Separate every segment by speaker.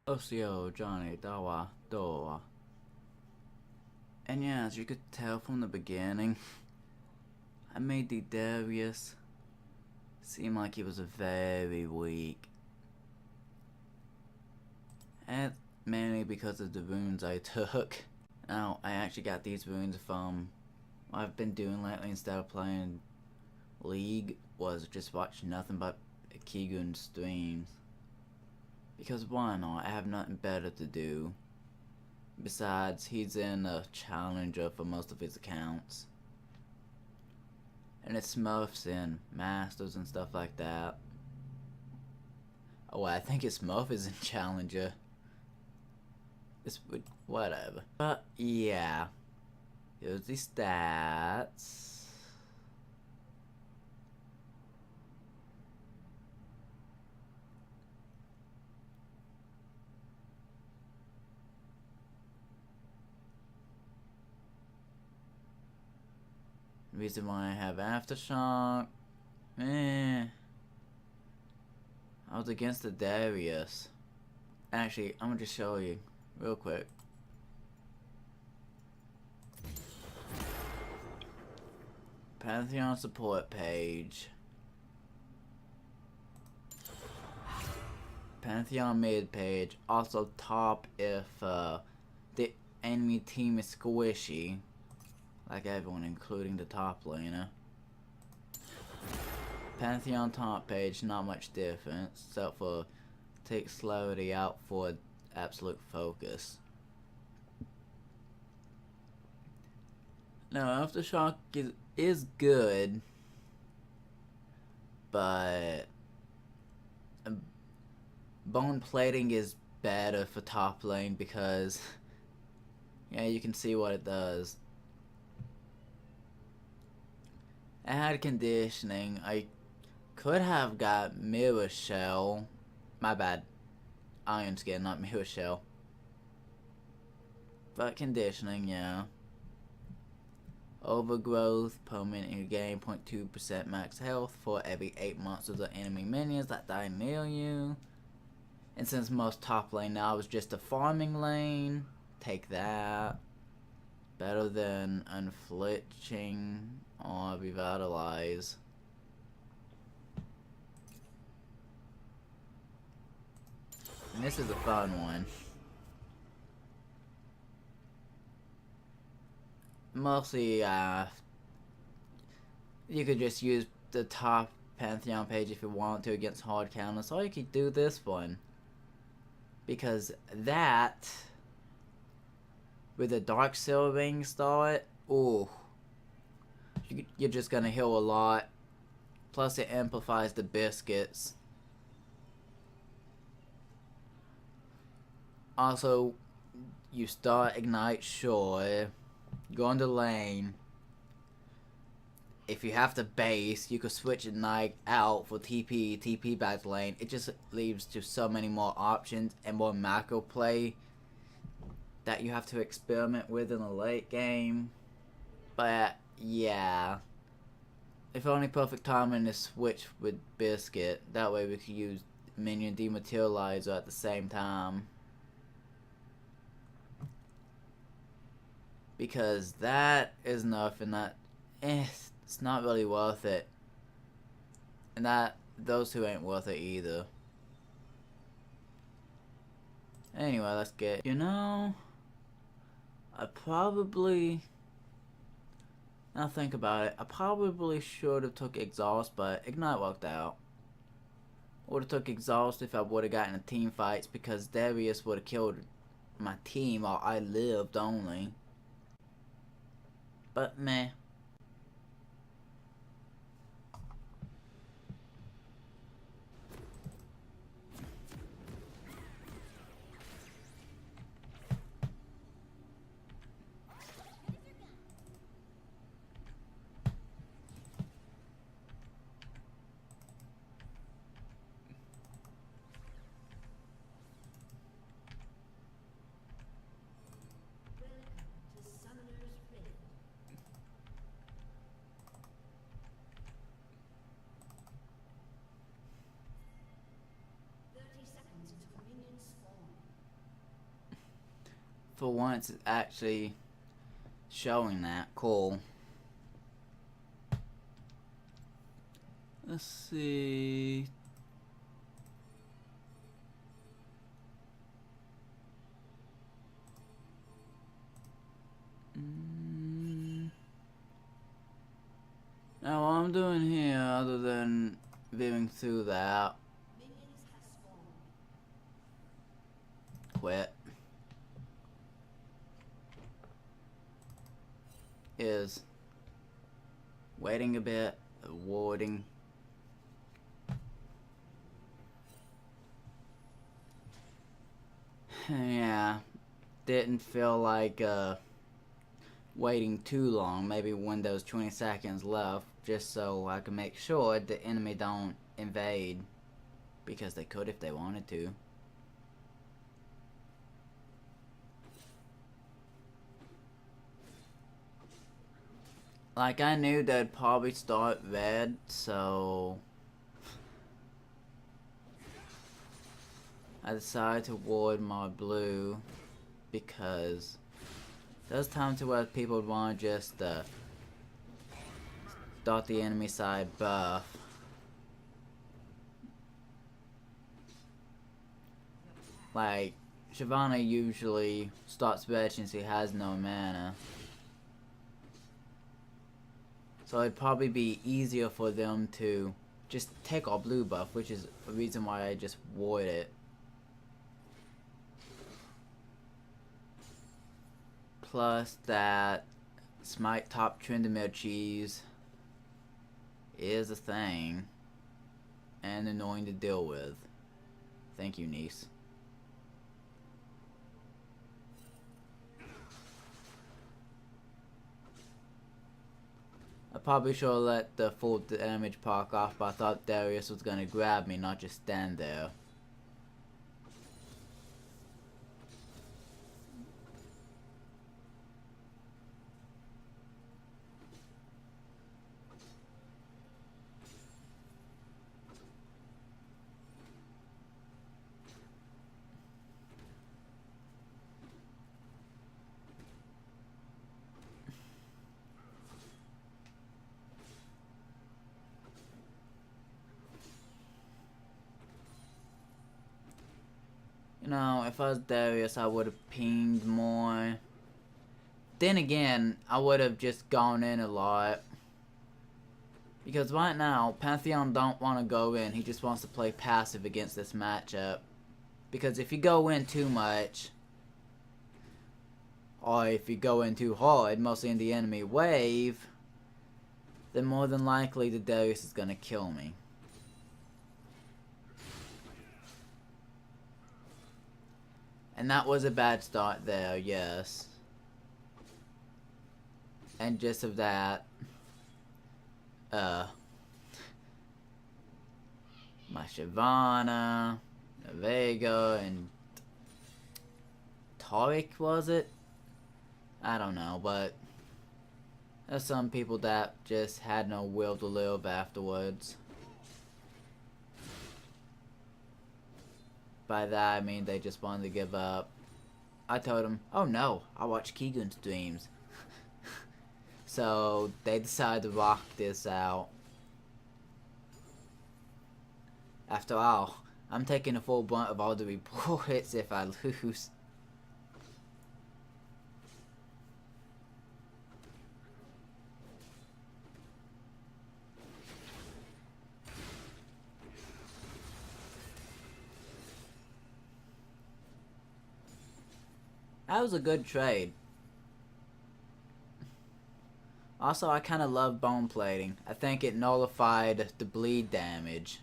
Speaker 1: Osio Johnny Dawa Doa. And yeah, as you could tell from the beginning, I made the Darius seem like he was very weak. And mainly because of the runes I took. Now, I actually got these runes from what I've been doing lately instead of playing League was just watch nothing but Kigun streams. Because why not? I have nothing better to do. Besides, he's in a challenger for most of his accounts. And it's Smurfs and Masters and stuff like that. Oh, I think it's Smurf is in challenger. It's whatever. But yeah. Here's the stats. Reason why I have Aftershock. I was against the Darius. Actually, I'm gonna just show you real quick. Pantheon support page. Pantheon mid page. Also top if the enemy team is squishy. Like everyone, including the top laner. Pantheon top page, not much difference, except for take Slowity out for absolute focus. Now, Aftershock is good, but bone plating is better for top lane because, yeah, you can see what it does. I had conditioning. I could have got Mirror Shell. My bad. Iron Skin, not Mirror Shell. But conditioning, yeah. Overgrowth, permanently gain 0.2% max health for every 8 months of the enemy minions that die near you. And since most top lane now is just a farming lane, take that. Better than Unflinching or Revitalize. And this is a fun one. Mostly, you could just use the top Pantheon page if you want to against hard counters, or you could do this one. Because that, with the Dark Seal Ring start, ooh, you're just gonna heal a lot. Plus it amplifies the biscuits. Also, you start Ignite sure, go on the lane. If you have to base, you could switch Ignite out for TP back lane. It just leaves to so many more options and more macro play that you have to experiment with in the late game. But yeah, if only perfect timing is switch with Biscuit. That way we could use Minion Dematerializer at the same time. Because that is enough, and that it's not really worth it. And those two ain't worth it either. Anyway, let's get, I probably, now think about it, I probably should have took Exhaust, but Ignite worked out. Would have took Exhaust if I would have gotten a team fights, because Darius would have killed my team while I lived only. But meh. For once, it's actually showing that. Cool. Let's see. Now, what I'm doing here, other than viewing through that, quit, is waiting a bit, warding. Yeah, didn't feel like waiting too long, maybe when there's 20 seconds left, just so I can make sure the enemy don't invade, because they could if they wanted to. Like, I knew they'd probably start red, so I decided to ward my blue, because there's times where people would want to just start the enemy side buff. Like, Shyvana usually starts red since he has no mana. So it'd probably be easier for them to just take our blue buff, which is the reason why I just ward it. Plus that Smite top Tryndamere cheese is a thing and annoying to deal with. Thank you, niece. I probably should have let the full damage proc off, but I thought Darius was gonna grab me, not just stand there. You know, if I was Darius, I would have pinged more. Then again, I would have just gone in a lot. Because right now, Pantheon don't want to go in. He just wants to play passive against this matchup. Because if you go in too much, or if you go in too hard, mostly in the enemy wave, then more than likely the Darius is going to kill me. And that was a bad start there, yes. And just of that, my Shyvana, Vega, and Tariq, was it? I don't know, but there's some people that just had no will to live afterwards. By that I mean they just wanted to give up. I told them, oh no, I watch Keegan streams. So they decided to rock this out. After all, I'm taking the full brunt of all the reports if I lose. That was a good trade. Also, I kind of love bone plating. I think it nullified the bleed damage.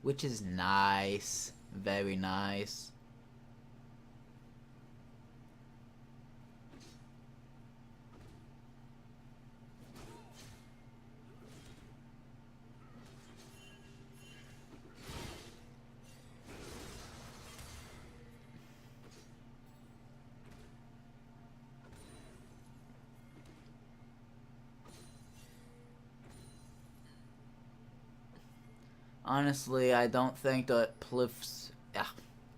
Speaker 1: Which is nice. Very nice. Honestly, I don't think that Pliff's...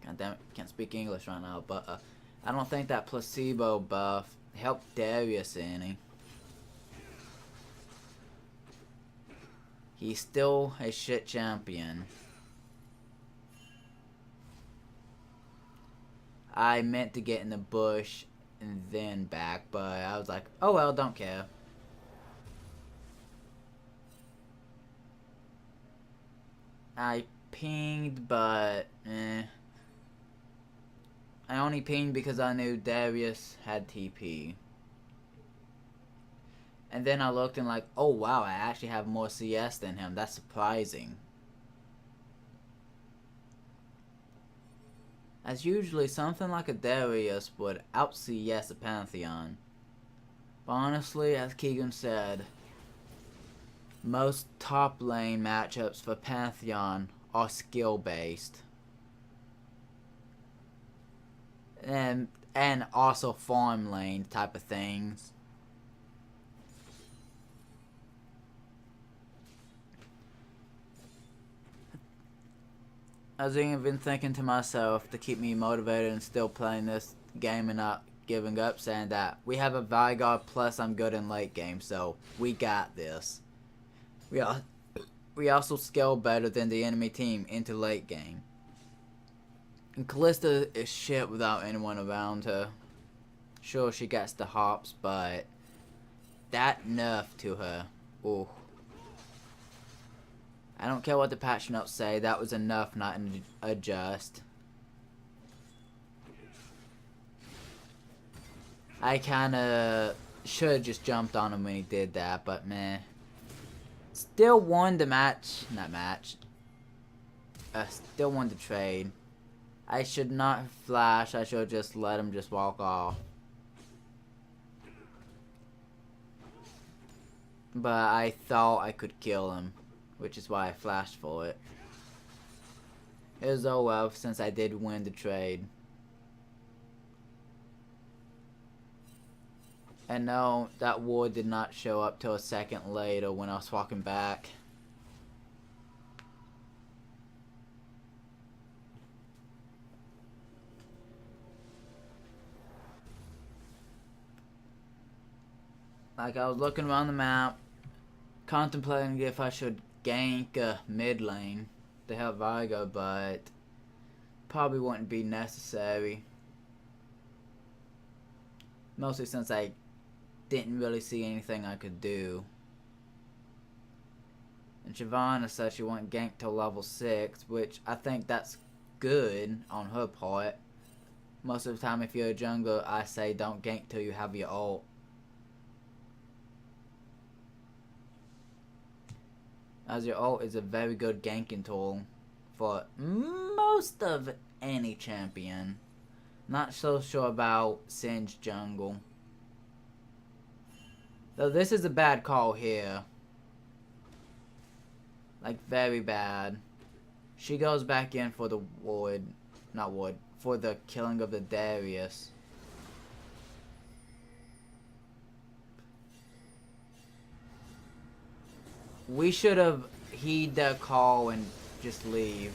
Speaker 1: God damn it, can't speak English right now, but I don't think that placebo buff helped Darius any. He's still a shit champion. I meant to get in the bush and then back, but I was like, oh well, don't care. I pinged, but I only pinged because I knew Darius had TP. And then I looked and like, oh wow, I actually have more CS than him. That's surprising. As usually, something like a Darius would out-CS a Pantheon. But honestly, as Keegan said, most top lane matchups for Pantheon are skill-based. And also farm lane type of things. I was even thinking to myself to keep me motivated and still playing this game and not giving up, saying that we have a Vigard plus I'm good in late game, so we got this. We also scale better than the enemy team into late game. And Callista is shit without anyone around her. Sure, she gets the hops, but that nerf to her. Ooh. I don't care what the patch notes say, that was enough not to adjust. I kinda should've just jumped on him when he did that, but meh. Still won the match. Not match. Still won the trade. I should not flash, I should just let him just walk off. But I thought I could kill him, which is why I flashed for it. It was oh well, since I did win the trade. And no, that ward did not show up till a second later when I was walking back. Like, I was looking around the map, contemplating if I should gank mid lane to help Vigo, but probably wouldn't be necessary. Mostly since I didn't really see anything I could do. And Shyvana said she won't gank till level 6, which I think that's good on her part. Most of the time if you're a jungler, I say don't gank till you have your ult. As your ult is a very good ganking tool for most of any champion. Not so sure about Singe jungle. Though this is a bad call here. Like, very bad. She goes back in for the ward. Not ward. For the killing of the Darius. We should have heed their call and just leave.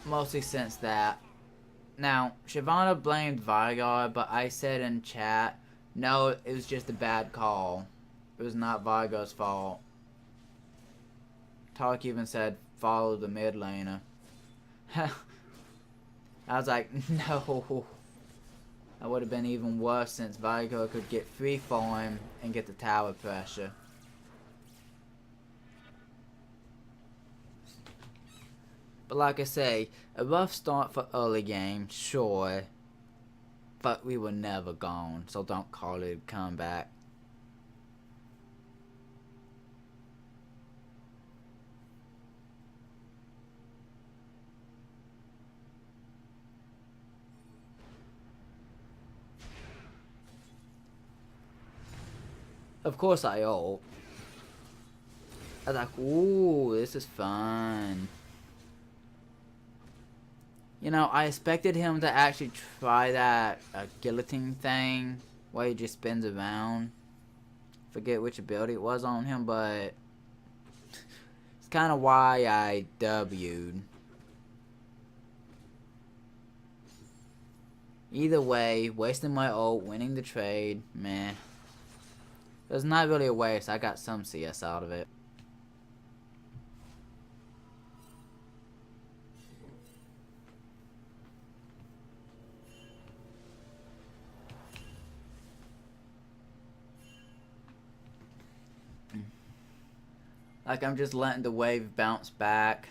Speaker 1: Mostly since that. Now, Shyvana blamed Vigard, but I said in chat, no, it was just a bad call. It was not Vigard's fault. Tark even said, follow the mid laner. I was like, no. That would have been even worse since Vigard could get free farm and get the tower pressure. But like I say, a rough start for early game, sure. But we were never gone, so don't call it a comeback. Of course I ult. I was like, ooh, this is fun. You know, I expected him to actually try that guillotine thing where he just spins around. Forget which ability it was on him, but it's kind of why I W'd. Either way, wasting my ult, winning the trade, meh. It was not really a waste. I got some CS out of it. Like, I'm just letting the wave bounce back.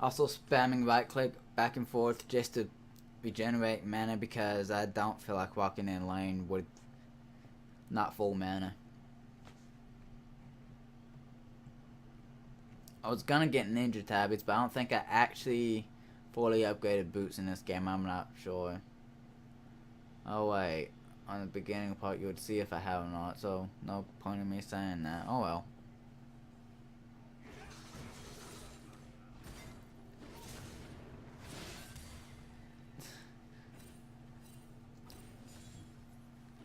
Speaker 1: Also spamming right click back and forth just to regenerate mana because I don't feel like walking in lane with not full mana. I was gonna get ninja tabbies, but I don't think I actually fully upgraded boots in this game. I'm not sure. Oh wait, on the beginning part you would see if I have or not, so no point in me saying that. Oh well.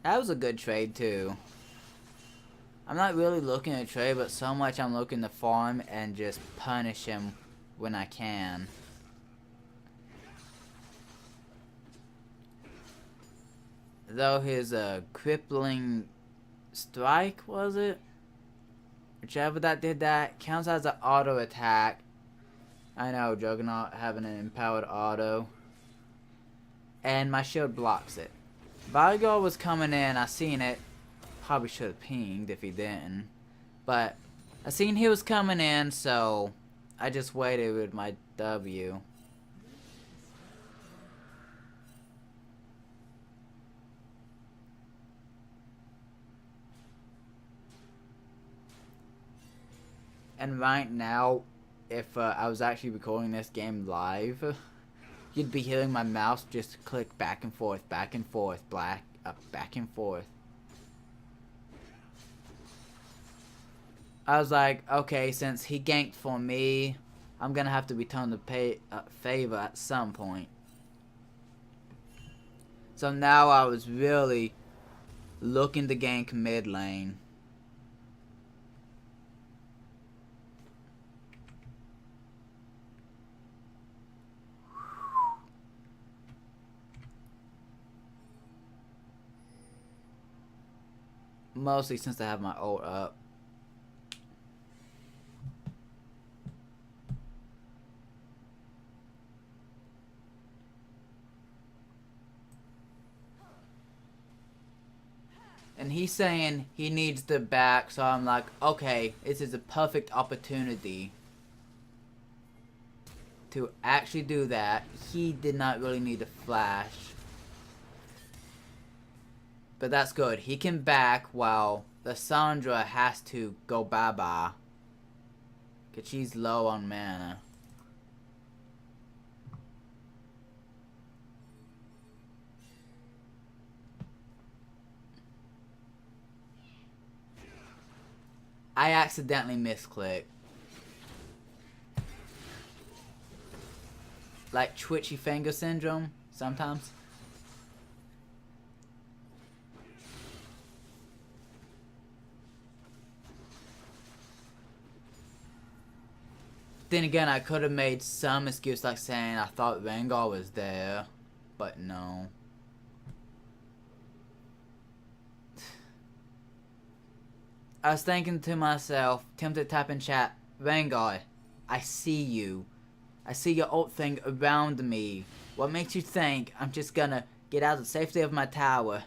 Speaker 1: That was a good trade too. I'm not really looking to trade, but so much I'm looking to farm and just punish him when I can. Though his crippling strike, was it? Whichever that did that, counts as an auto attack. I know, Juggernaut having an empowered auto. And my shield blocks it. Bodyguard was coming in, I seen it. Probably should have pinged if he didn't. But I seen he was coming in, so I just waited with my W. And right now, if I was actually recording this game live, you'd be hearing my mouse just click back and forth, back and forth, back and forth. I was like, okay, since he ganked for me, I'm gonna have to return the favor at some point. So now I was really looking to gank mid lane. Mostly since I have my ult up. And he's saying he needs the back, so I'm like, okay, this is a perfect opportunity to actually do that. He did not really need a flash. But that's good. He can back while the Sandra has to go bye-bye. Because she's low on mana. I accidentally misclicked. Like twitchy finger syndrome sometimes. Then again, I could have made some excuse like saying I thought Rengar was there, but no. I was thinking to myself, tempted to type in chat, Rengar, I see you. I see your ult thing around me. What makes you think I'm just gonna get out of the safety of my tower?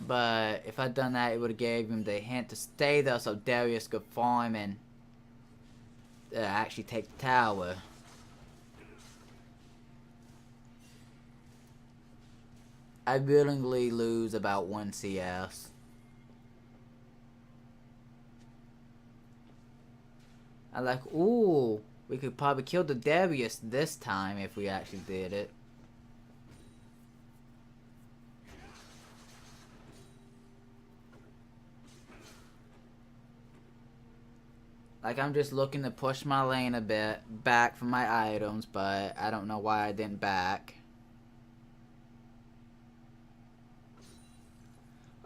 Speaker 1: But if I'd done that, it would have gave him the hint to stay there so Darius could farm and actually take the tower. I willingly lose about 1 CS. I'm like, ooh, we could probably kill the Darius this time if we actually did it. Like, I'm just looking to push my lane a bit back for my items, but I don't know why I didn't back.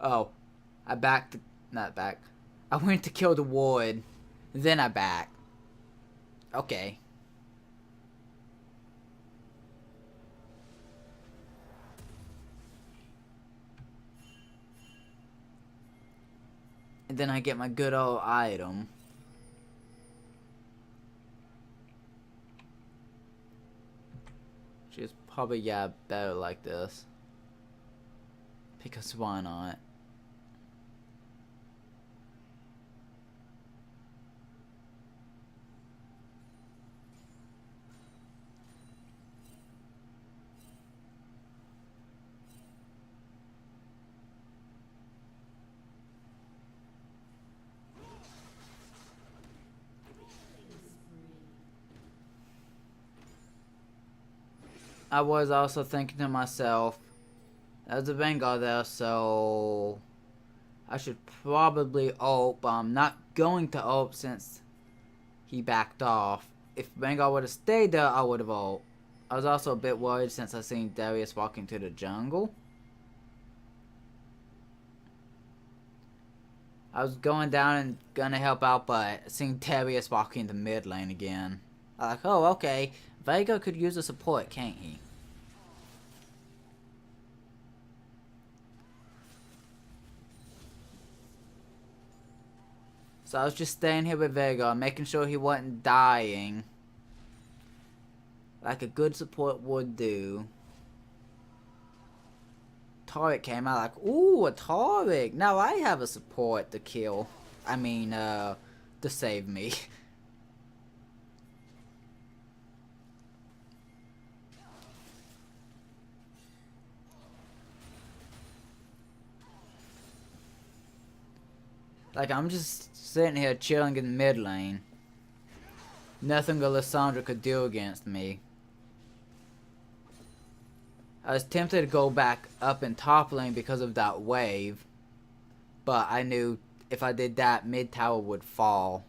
Speaker 1: Oh, I backed, not back. I went to kill the ward, then I backed. Okay. And then I get my good old item. Which is probably, yeah, better like this. Because why not? I was also thinking to myself, there's a Vanguard there, so I should probably ult, but I'm not going to ult since he backed off. If Vanguard would have stayed there, I would have ult. I was also a bit worried since I seen Darius walking to the jungle. I was going down and gonna help out, but seeing Darius walking the mid lane again. I'm like, oh, okay. Vega could use a support, can't he? So I was just staying here with Vega, making sure he wasn't dying. Like a good support would do. Taric came out like, ooh, a Taric. Now I have a support to kill. I mean, to save me. Like, I'm just sitting here chilling in the mid lane. Nothing Alessandra could do against me. I was tempted to go back up in top lane because of that wave. But I knew if I did that, mid tower would fall.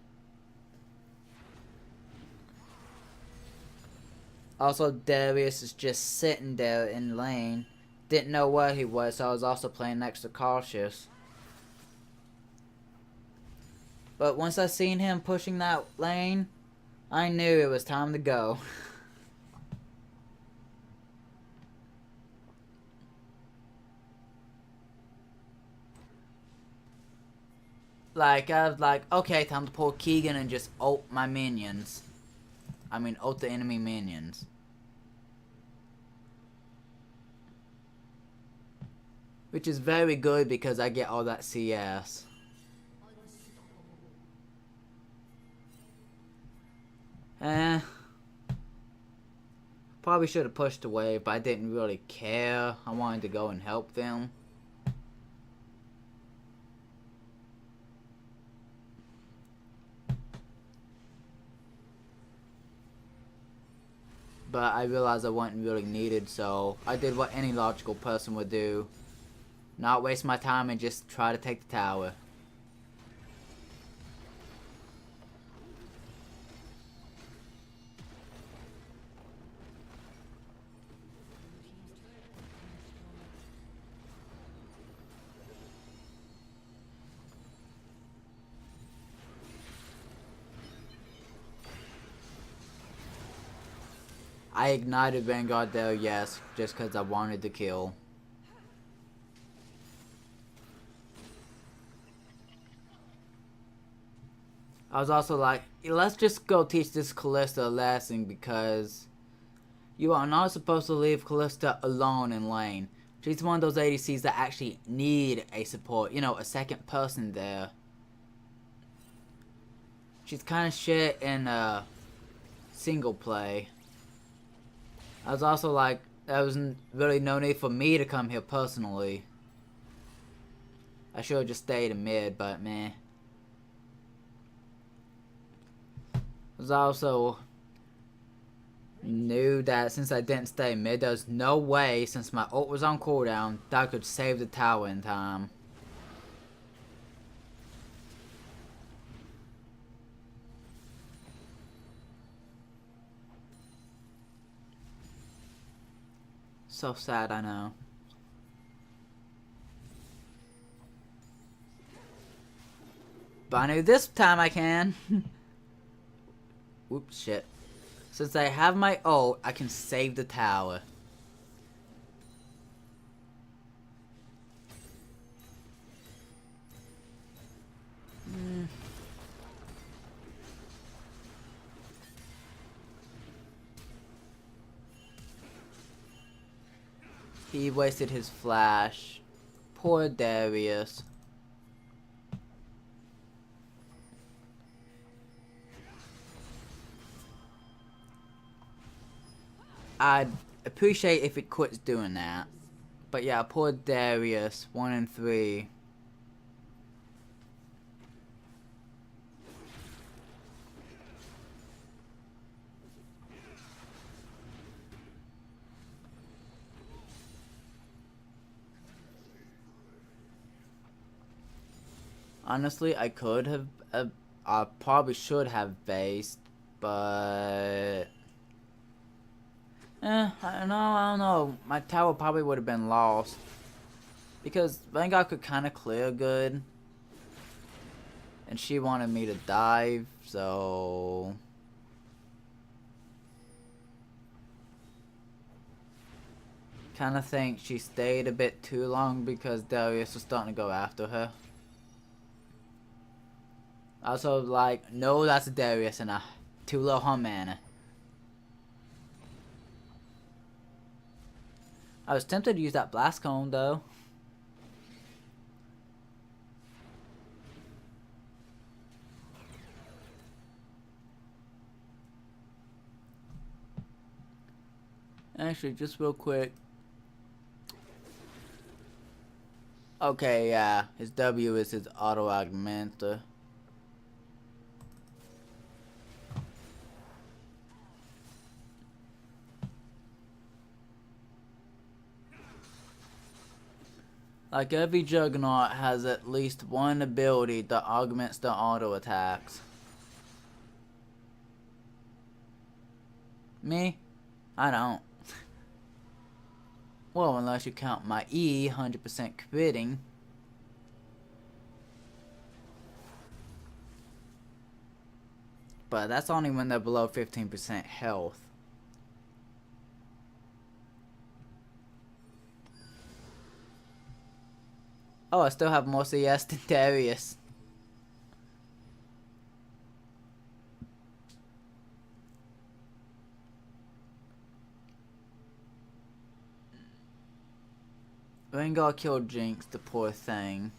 Speaker 1: Also, Darius is just sitting there in lane. Didn't know where he was, so I was also playing extra cautious. But once I seen him pushing that lane, I knew it was time to go. Like, I was like, okay, time to pull Keegan and just ult my minions. I mean, ult the enemy minions. Which is very good because I get all that CS. Probably should have pushed away, but I didn't really care. I wanted to go and help them. But I realized I wasn't really needed, so I did what any logical person would do. Not waste my time and just try to take the tower. I ignited Vanguard there, yes, just because I wanted to kill. I was also like, let's just go teach this Callista a lesson because you are not supposed to leave Callista alone in lane. She's one of those ADCs that actually need a support, you know, a second person there. She's kind of shit in single play. I was also like, there was really no need for me to come here personally. I should have just stayed in mid, but meh. I was also knew that since I didn't stay mid, there was no way, since my ult was on cooldown, that I could save the tower in time. So sad, I know. But I know this time I can. Oops, shit. Since I have my ult, I can save the tower. He wasted his flash. Poor Darius. I'd appreciate if it quits doing that. But yeah, poor Darius. 1 and 3. Honestly, I could have, I probably should have based, but I don't know. My tower probably would have been lost because Vanguard could kind of clear good, and she wanted me to dive, so kind of think she stayed a bit too long because Darius was starting to go after her. Also, like, no, that's Darius and too low on mana. I was tempted to use that blast cone though. Actually, just real quick. Okay, yeah, his W is his auto augmenter. Like every Juggernaut has at least one ability that augments the auto attacks. Me? I don't. Well, unless you count my E 100% critting. But that's only when they're below 15% health. Oh, I still have more CS than Darius. Rengar killed Jinx, the poor thing.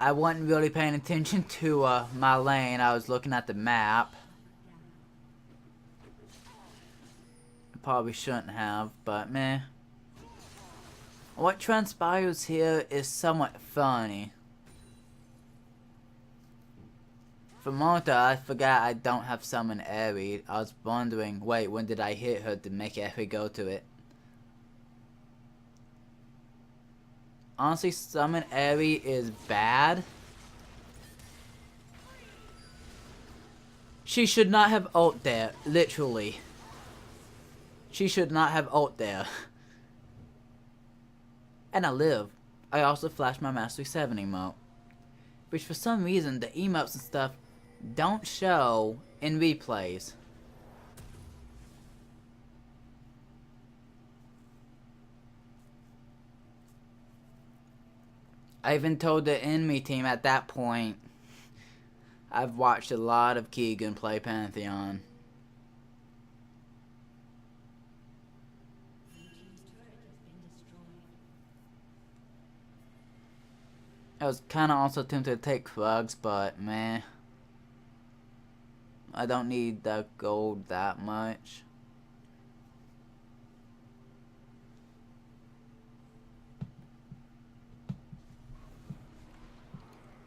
Speaker 1: I wasn't really paying attention to my lane. I was looking at the map. I probably shouldn't have, but meh. What transpires here is somewhat funny. For Monta, I forgot I don't have Summon Airy. I was wondering, wait, when did I hit her to make Airy go to it? Honestly, Summon Airy is bad. She should not have ult there, literally. She should not have ult there. And I live. I also flashed my Mastery 7 emote. Which for some reason, the emotes and stuff don't show in replays. I even told the enemy team at that point, I've watched a lot of Keegan play Pantheon. I was kinda also tempted to take Krugs, but meh. I don't need the gold that much.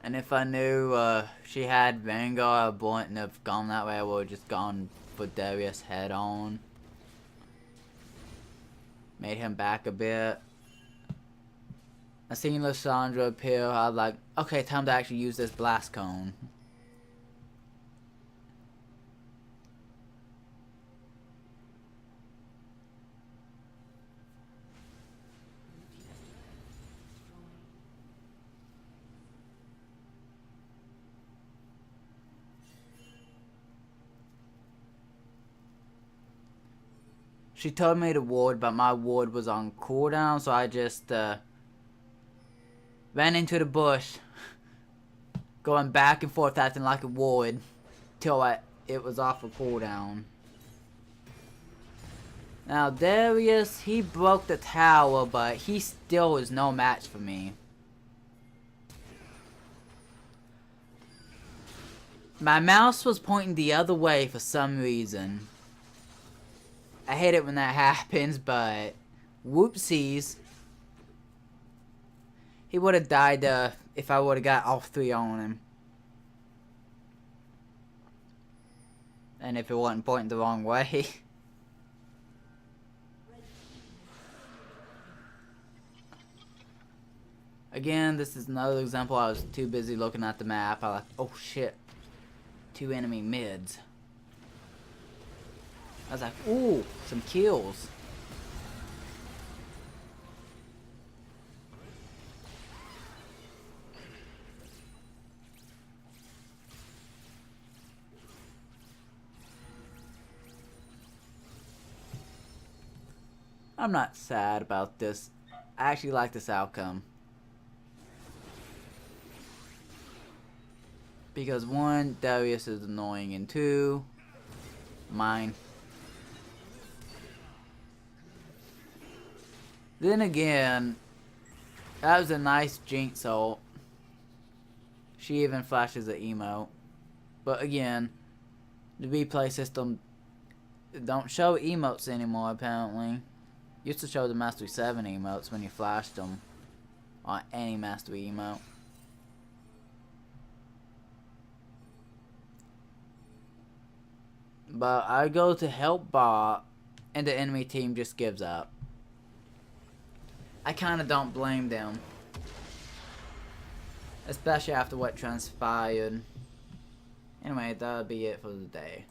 Speaker 1: And if I knew she had Vanguard, I wouldn't have gone that way. I would have just gone for Darius head on. Made him back a bit. I seen Lysandra appear. I was like, okay, time to actually use this blast cone. She told me to ward, but my ward was on cooldown, so I just ran into the bush, going back and forth acting like a ward till it was off of cooldown. Now Darius, he broke the tower, but he still is no match for me. My mouse was pointing the other way for some reason. I hate it when that happens, but whoopsies. He would have died if I would have got all 3 on him. And if it wasn't pointing the wrong way. Again, this is another example. I was too busy looking at the map. I like, oh shit. 2 enemy mids. I was like, ooh, some kills. I'm not sad about this. I actually like this outcome. Because 1, Darius is annoying, and 2, mine. Then again, that was a nice Jinx ult. She even flashes an emote. But again, the replay system don't show emotes anymore apparently. Used to show the Mastery 7 emotes when you flashed them on any Mastery emote. But I go to help bot, and the enemy team just gives up. I kinda don't blame them. Especially after what transpired. Anyway, that'll be it for the day.